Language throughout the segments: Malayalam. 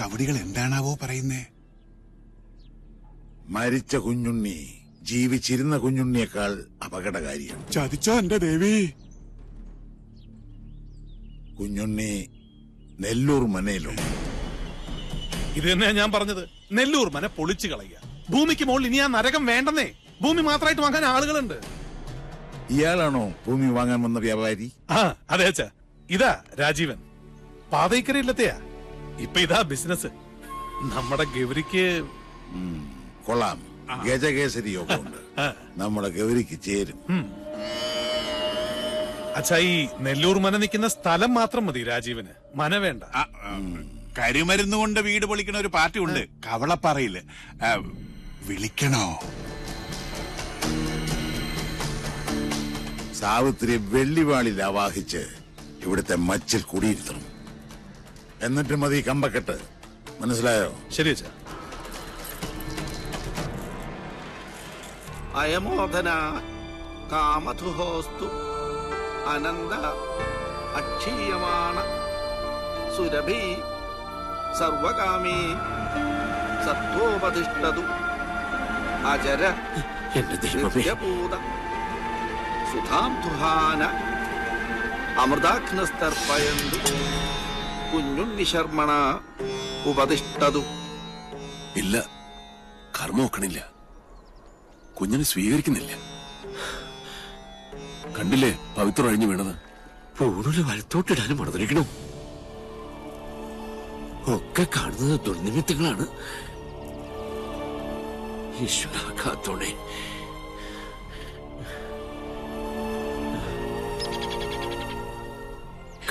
നാവടികൾ എന്താണാവോ പറയുന്നേ? മരിച്ച കുഞ്ഞുണ്ണി ജീവിച്ചിരുന്ന കുഞ്ഞുണ്ണിയേക്കാൾ അപകടകാരിയാണ്. ചതിച്ചോ എന്റെ ദേവി? കുഞ്ഞുണ്ണി നെല്ലൂർ മനയിലുണ്ട്. ഇത് തന്നെയാ ഞാൻ പറഞ്ഞത്. നെല്ലൂർ മന പൊളിച്ചു കളയുക. ഭൂമിക്ക് മുകളിൽ ഇനി ആ നരകം വേണ്ടെന്നേ. ഭൂമി മാത്രമായിട്ട് വാങ്ങാൻ ആളുകളുണ്ട്. ഇയാളാണോ ഭൂമി വാങ്ങാൻ വന്ന വ്യാപാരി? ആ അതെ അച്ഛാ. ഇതാ രാജീവൻ, പാതയ്ക്കരയില്ലത്തെയാ. ഇപ്പൊ ഇതാ ബിസിനസ്. നമ്മുടെ ഗൗരിക്ക് കൊള്ളാം. ഗജകേസരി യോഗമുണ്ട്. നമ്മുടെ ഗൗരിക്ക് ചേരും. അച്ഛാ, ഈ നെല്ലൂർ മന നിൽക്കുന്ന സ്ഥലം മാത്രം മതി രാജീവന്. മന വേണ്ട. കരിമരുന്ന് കൊണ്ട് വീട് പൊളിക്കണ ഒരു പാർട്ടി ഉണ്ട് കവളപ്പാറയില്. വിളിക്കണോ? സാവിത്രി വെള്ളിവാളിൽ ആവാഹിച്ച് ഇവിടുത്തെ മച്ചിൽ കുടിയിരുത്തണം. എന്നിട്ട് മതി കമ്പക്കെട്ട്. മനസ്സിലായോ? ശരി അച്ഛാ. അയമോദന കാമധുഹോസ്തു അനന്ത അക്ഷീയമാണ സുരഭി സർവകാമീ സത്വോപതിഷ്ഠതു അജര നിത്യപൂത സുധാം തുഹാന അമൃതാഗ്നസ്തർപ്പയന്തു കുഞ്ഞുണ്ണി ശർമ്മണ ഉപതിഷ്ഠതു. ഇല്ല, കർമ്മ നോക്കണില്ല. കുഞ്ഞിനെ സ്വീകരിക്കുന്നില്ല. കണ്ടില്ലേ പവിത്ര അഴിഞ്ഞു വീണത്? പൂണൂല് വലത്തോട്ടിടാനും മണതിരിക്കണോ? ഒക്കെ കാണുന്നത് ദുർനിമിത്തങ്ങളാണ്. ഈശ്വര കാത്തോണേ.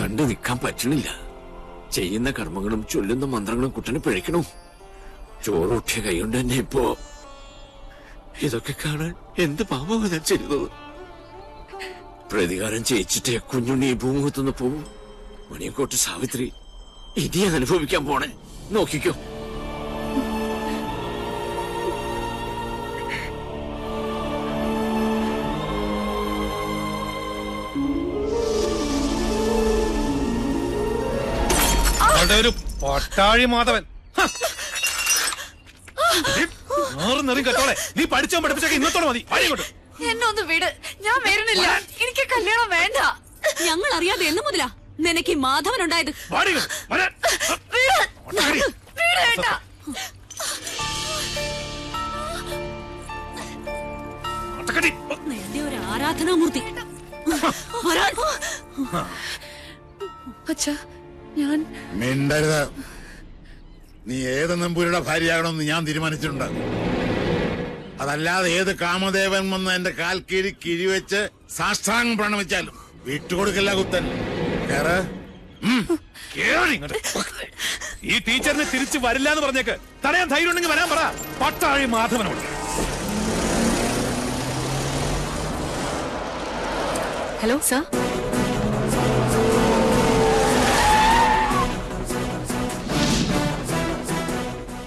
കണ്ടു നിൽക്കാൻ പറ്റണില്ല. ചെയ്യുന്ന കർമ്മങ്ങളും ചൊല്ലുന്ന മന്ത്രങ്ങളും കുട്ടനെ പിഴയ്ക്കണോ? ചോറൂട്ടിയ കൈകൊണ്ട് തന്നെ ഇപ്പോ ഇതൊക്കെ കാണാൻ എന്ത് പാപമാണ് ഞാൻ ചെയ്തത്? പ്രതികാരം ചെയ്യിച്ചിട്ടേ കുഞ്ഞുണ്ണി ഈ ഭൂമുഖത്തുനിന്ന് പോവൂ. മണിയക്കോട്ട് സാവിത്രി ഇനി അനുഭവിക്കാൻ പോണേ. നോക്കിക്കോ. ഒരു പട്ടാഴി മാധവൻ. കേട്ടോളെ, നീ പഠിച്ചോ പഠിപ്പിച്ചൊക്കെ ഇന്നത്തോടെ മതി. എന്നെ ഒന്ന് വിട്, ഞാൻ വരുന്നില്ല. എനിക്ക് കല്യാണം വേണ്ട. ഞങ്ങൾ അറിയാതെ എന്ന് മുതലാ നിനക്ക് ഈ മാധവൻ ഉണ്ടായത്? നിന്റെ ഒരു ആരാധനാമൂർത്തി. അച്ഛാ, ഞാൻ മിണ്ടരുത്. നീ ഏത് നമ്പൂരിയുടെ ഭാര്യയാകണമെന്ന് ഞാൻ തീരുമാനിച്ചിട്ടുണ്ട്. അതല്ലാതെ ഏത് കാമദേവൻ വന്ന് എന്റെ കാൽ കീഴി കിഴിവെച്ച് സാഷ്ടാംഗം പ്രണമിച്ചാലും വിട്ടുകൊടുക്കില്ല കുത്തൻ. ഈ ടീച്ചറിനെ തിരിച്ചു വരില്ല എന്ന് പറഞ്ഞേക്ക്. തടയാൻ ധൈര്യം ഉണ്ടെങ്കിൽ വരാൻ പറ. പട്ടാഴി മാധവനോട്. Hello sir.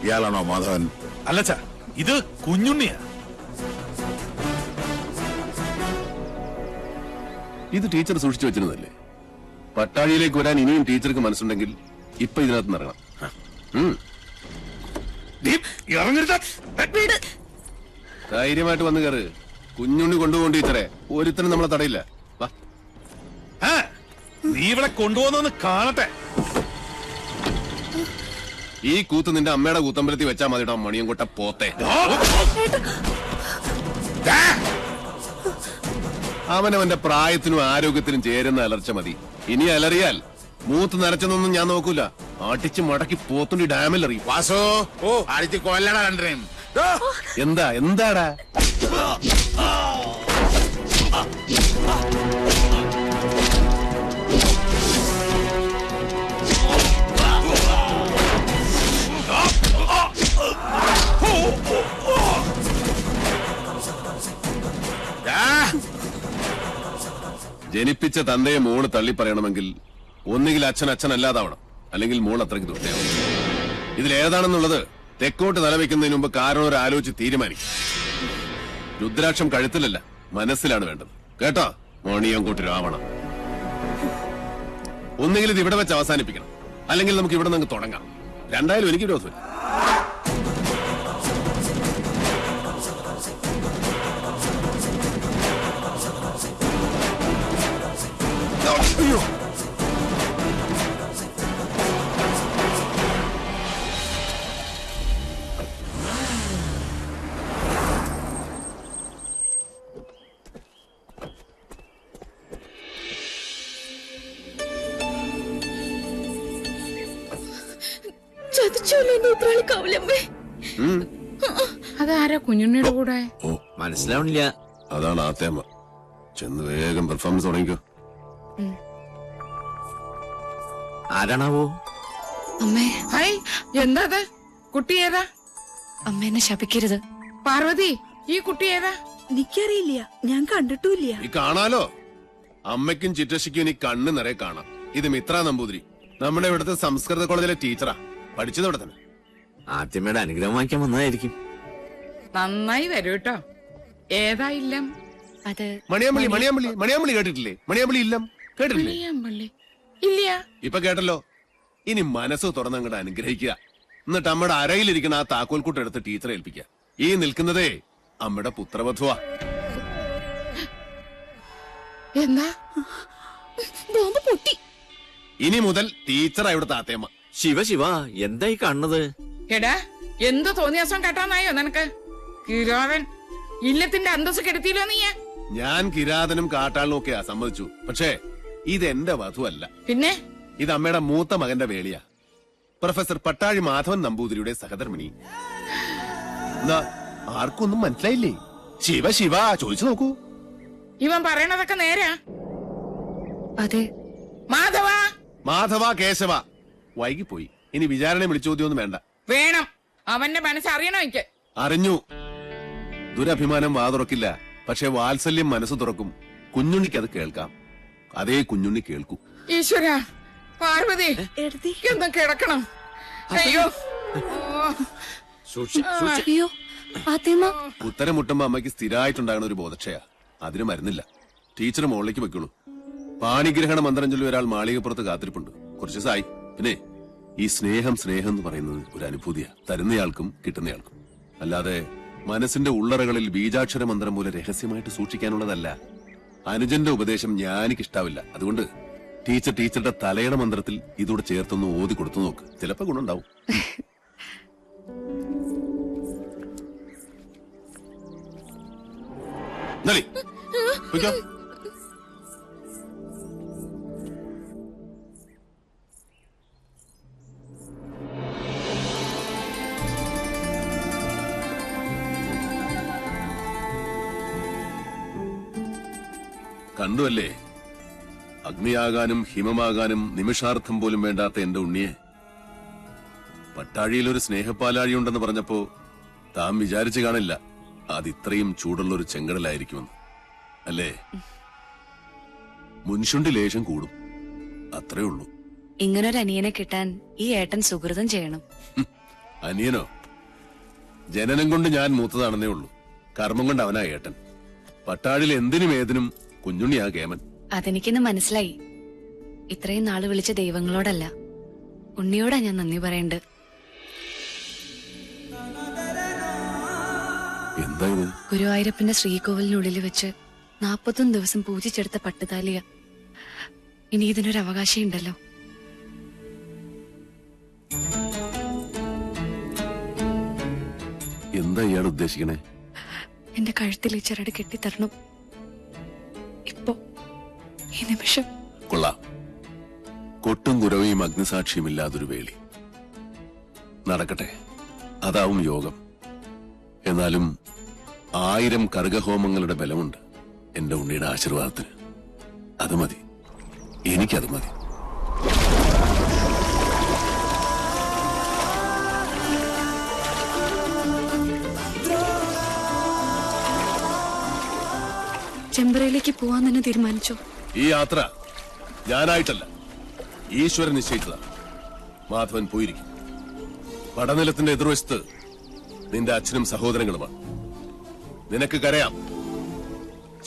ഇയാളാണോ മാധവൻ? അല്ലച്ചാ, ഇത് കുഞ്ഞുണ്ണിയാ. ഇത് ടീച്ചർ സൂക്ഷിച്ചു വെച്ചിരുന്നല്ലേ? പട്ടാഴിയിലേക്ക് വരാൻ ഇനിയും ടീച്ചർക്ക് മനസ്സുണ്ടെങ്കിൽ ഇപ്പൊ ഇതിനകത്ത് ഇറങ്ങണം. ധൈര്യമായിട്ട് വന്ന് കയറ്. കുഞ്ഞുണ്ണി കൊണ്ടുപോകും ടീച്ചറെ. ഒരുത്തനും നമ്മളെ തടയില്ല. നീ ഇവിടെ കൊണ്ടുപോകുന്നൊന്ന് കാണട്ടെ. ഈ കൂത്ത് നിന്റെ അമ്മയുടെ കൂത്തമ്പലത്തിൽ വെച്ചാൽ മതിട്ടോ മണിയൻകൊട്ട പോത്തെ. അവനവന്റെ പ്രായത്തിനും ആരോഗ്യത്തിനും ചേരുന്ന അലർച്ച മതി. ഇനി അലറിയാൽ മൂത്ത് നരച്ചെന്നൊന്നും ഞാൻ നോക്കൂല. അടിച്ച് മടക്കി പോത്തുണ്ടി ഡാമിൽ എറിയും. വാസോ, അടിച്ച് കൊല്ലടാ രണ്ടരയും. എന്താടാ? ജനിപ്പിച്ച തന്തയെ മോള് തള്ളി പറയണമെങ്കിൽ ഒന്നുകിൽ അച്ഛൻ അച്ഛനല്ലാതാവണം, അല്ലെങ്കിൽ മോൾ അത്രയ്ക്ക് ദുഷ്ടയാവണം. ഇതിലേതാണെന്നുള്ളത് തെക്കോട്ട് തലവെക്കുന്നതിന് മുമ്പ് കാരണം ഒരു ആലോചിച്ച് തീരുമാനിക്കും. രുദ്രാക്ഷം കഴുത്തിലല്ല, മനസ്സിലാണ് വേണ്ടത്. കേട്ടോ മോണിയൻകൂട്ട് രാവണം. ഒന്നുകിൽ ഇത് ഇവിടെ വെച്ച് അവസാനിപ്പിക്കണം, അല്ലെങ്കിൽ നമുക്ക് ഇവിടെ നിന്ന് തുടങ്ങാം. രണ്ടായാലും എനിക്ക് വിരോധമില്ല. അയ്യോ, അതാരാ കുഞ്ഞുണ്ണിയുടെ കൂടെ? ഓ മനസ്സിലാവണില്ല. അതാണ് ആത്തേമ്മ. ചെന്ന് വേഗം പെർഫോമൻസ് തുടങ്ങിക്കോ. ആരാണാവോ? അമ്മേ, ഹായ്, എന്താ അത്? കുട്ടി ഏതാ? അമ്മേനെ ശപിക്കരുത്. പാർവതി, ഈ കുട്ടി ഏതാ? എനിക്കറിയില്ല, ഞാൻ കണ്ടിട്ടുമില്ല. ഈ കാണാലോ, അമ്മയ്ക്കും ചിറ്റശിക്കും ഇനി കണ്ണ് നിറയെ കാണാം. ഇത് മിത്ര നമ്പൂതിരി, നമ്മുടെ ഇവിടുത്തെ സംസ്കൃത കോളേജിലെ ടീച്ചറാ. പഠിച്ചത് ഇവിടെ തന്നെ. ആദ്യമേടെ അനുഗ്രഹം വാങ്ങിക്കാൻ വന്നതായിരിക്കും. നന്നായി വരൂ കേട്ടോ. ഏതാ ഇല്ലം? അത് മണിയാമ്പള്ളി. മണിയാമ്പള്ളി മണിയാമ്പള്ളി കേട്ടിട്ടില്ലേ? മണിയാമ്പള്ളി ഇല്ലം കേട്ടിട്ടില്ലേ? മണിയാമ്പള്ളി ഇല്ല. ഇപ്പൊ കേട്ടല്ലോ. ഇനി മനസ്സ് തുറന്നങ്ങോട്ട് അനുഗ്രഹിക്കുക. എന്നിട്ട് അമ്മയുടെ അരയിലിരിക്കുന്ന ആ താക്കോൽക്കൂട്ട് എടുത്ത് ടീച്ചറെ ഏൽപ്പിക്കുക. ഈ നിൽക്കുന്നതേ അമ്മയുടെ പുത്രവധുവാ. എന്താ? ബോംബ് പൊട്ടി. ഇനി മുതൽ ടീച്ചറാ ഇവിടുത്തെ ആത്തേമ്മ. ശിവ ശിവ, എന്തായി കാണുന്നത്? എടാ, എന്ത് തോന്നിയാസം കേട്ടാന്നായോ നിനക്ക്? കിരാവൻ ഇല്ലത്തിന്റെ അന്തസ് കെടുത്തിയില്ലോ നീ? ഞാൻ കിരാതനും കാട്ടാളിനും ഒക്കെയാ സമ്മതിച്ചു. പക്ഷേ ഇത് എന്റെ വധുവല്ല. പിന്നെ ഇത് അമ്മയുടെ മൂത്ത മകന്റെ വേളിയാ. പ്രൊഫസർ പട്ടാഴി മാധവൻ നമ്പൂതിരിയുടെ സഹധർമ്മിണി. എന്നാ ആർക്കൊന്നും മനസ്സിലായില്ലേ? ശിവ ശിവ ചോദിച്ചു നോക്കൂ. ഇവൻ പറയണതൊക്കെ നേരാ? അതെ. മാധവ, മാധവ കേശവ. വൈകിപ്പോയി. ഇനി വിചാരണ വിളിച്ചോദ്യമൊന്നും വേണ്ട. വേണം. അവന്റെ മനസ്സറിയണോ എനിക്ക്? അറിഞ്ഞു. ദുരഭിമാനം വാതുറക്കില്ല, പക്ഷെ വാത്സല്യം മനസ്സ് തുറക്കും. കുഞ്ഞുണ്ണിക്ക് അത് കേൾക്കാം. അതേ കുഞ്ഞുണ്ണി കേൾക്കൂ. ഈശ്വര, പാർവതി ഒന്ന് കിടക്കണം. അയ്യോ, അയ്യോ, ആത്തേമ്മ. ഉത്തരം മുട്ടുമ്പോ അമ്മയ്ക്ക് സ്ഥിരമായിട്ടുണ്ടാകുന്ന ഒരു ബോധക്ഷയാ. അതിന് മരുന്നില്ല. ടീച്ചർ മുകളിലേക്ക് വെക്കുള്ളൂ. പാണിഗ്രഹണ മന്ത്രം ചൊല്ലി ഒരാൾ മാളികപ്പുറത്ത് കാത്തിരിപ്പുണ്ട്. കുറച്ച് ദിവസമായി. പിന്നെ ഈ സ്നേഹം എന്ന് പറയുന്നത് ഒരു അനുഭൂതിയാ, തരുന്നയാൾക്കും കിട്ടുന്നയാൾക്കും. അല്ലാതെ മനസ്സിന്റെ ഉള്ളറകളിൽ ബീജാക്ഷര മന്ത്രം പോലെ രഹസ്യമായിട്ട് സൂക്ഷിക്കാനുള്ളതല്ല. അനുജന്റെ ഉപദേശം ഞാനിക്കിഷ്ടാവില്ല. അതുകൊണ്ട് ടീച്ചറുടെ തലയുടെ മന്ത്രത്തിൽ ഇതോടെ ചേർത്തൊന്ന് ഓതി കൊടുത്തു നോക്ക്. ചിലപ്പോ ഗുണുണ്ടാവും. കണ്ടുവല്ലേ, അഗ്നിയാകാനും ഹിമമാകാനും നിമിഷാർത്ഥം പോലും വേണ്ടാത്ത എന്റെ ഉണ്ണിയെ. പട്ടാഴിയിൽ ഒരു സ്നേഹപ്പാലാഴിയുണ്ടെന്ന് പറഞ്ഞപ്പോ താൻ വിചാരിച്ചു കാണില്ല അതിത്രയും ചൂടുള്ള ഒരു ചെങ്കടലായിരിക്കുമെന്ന്. അല്ലേ? മുൻഷുണ്ടി ലേശം കൂടും, അത്രേ ഉള്ളൂ. ഇങ്ങനൊരു അനിയനെ കിട്ടാൻ ഈ ഏട്ടൻ സുഹൃതം ചെയ്യണം. അനിയനോ? ജനനം കൊണ്ട് ഞാൻ മൂത്തതാണെന്നേ ഉള്ളൂ. കർമ്മം കൊണ്ട് അവനാ ഏട്ടൻ. പട്ടാഴിൽ എന്തിനും ഏതിനും കുഞ്ഞുണ്ണിയാ കേമൻ. അതെനിക്കിന്ന് മനസ്സിലായി. ഇത്രയും നാള് വിളിച്ച ദൈവങ്ങളോടല്ല, ഉണ്ണിയോടാ ഞാൻ നന്ദി പറയണ്ട്. എന്താ ഇത്? ഗുരുവായൂരപ്പന്റെ ശ്രീകോവിലിനുള്ളിൽ വെച്ച് 41 ദിവസം പൂജിച്ചെടുത്ത പട്ടുതാലിയ. ഇനി ഇതിനൊരു അവകാശം ഉണ്ടല്ലോ. എന്താ ഇയാൾ ഉദ്ദേശിക്കണേ? എന്റെ കഴുത്തിൽ ഈ ചരട് കെട്ടിത്തരണം. ഇപ്പോ ഈ നിമിഷം. കൊള്ളാം. കൊട്ടും കുരവയും അഗ്നിസാക്ഷിയുമില്ലാതൊരു വേളി നടക്കട്ടെ. അതാവും യോഗം. എന്നാലും 1000 കർഗഹോമങ്ങളുടെ ബലമുണ്ട് എന്റെ ഉണ്ണിയുടെ ആശീർവാദത്തിന്. അത് മതി, എനിക്കത് മതി. ചെമ്പറയിലേക്ക് പോവാൻ തന്നെ തീരുമാനിച്ചോ? ഈ യാത്ര ഞാനായിട്ടല്ല, ഈശ്വരൻ നിശ്ചയിച്ചതാണ്. മാധവൻ പോയിരിക്കും. പടനിലത്തിന്റെ എതിർവശത്ത് നിന്റെ അച്ഛനും സഹോദരങ്ങളുമാണ്. നിനക്ക് കരയാം.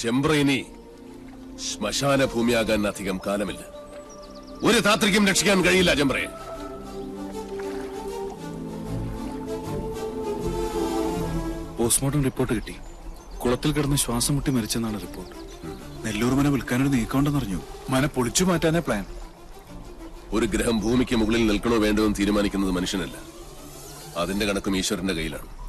ചെമ്പ്ര ഇനി ശ്മശാന ഭൂമിയാകാൻ അധികം കാലമില്ല. ഒരു താത്രിക്കും രക്ഷിക്കാൻ കഴിയില്ല ചെമ്പ്രയെ. പോസ്റ്റ്മോർട്ടം റിപ്പോർട്ട് കിട്ടി. കുളത്തിൽ കിടന്ന് ശ്വാസം മുട്ടി മരിച്ചെന്നാണ് റിപ്പോർട്ട്. നെല്ലൂർ മന വിൽക്കാനൊരു നീക്കമുണ്ടെന്നറിഞ്ഞു. മന പൊളിച്ചു മാറ്റാനേ പ്ലാൻ. ഒരു ഗ്രഹം ഭൂമിക്ക് മുകളിൽ നിൽക്കണോ വേണ്ടോ എന്ന് തീരുമാനിക്കുന്നത് മനുഷ്യനല്ല. അതിന്റെ കണക്കും ഈശ്വരന്റെ കയ്യിലാണ്.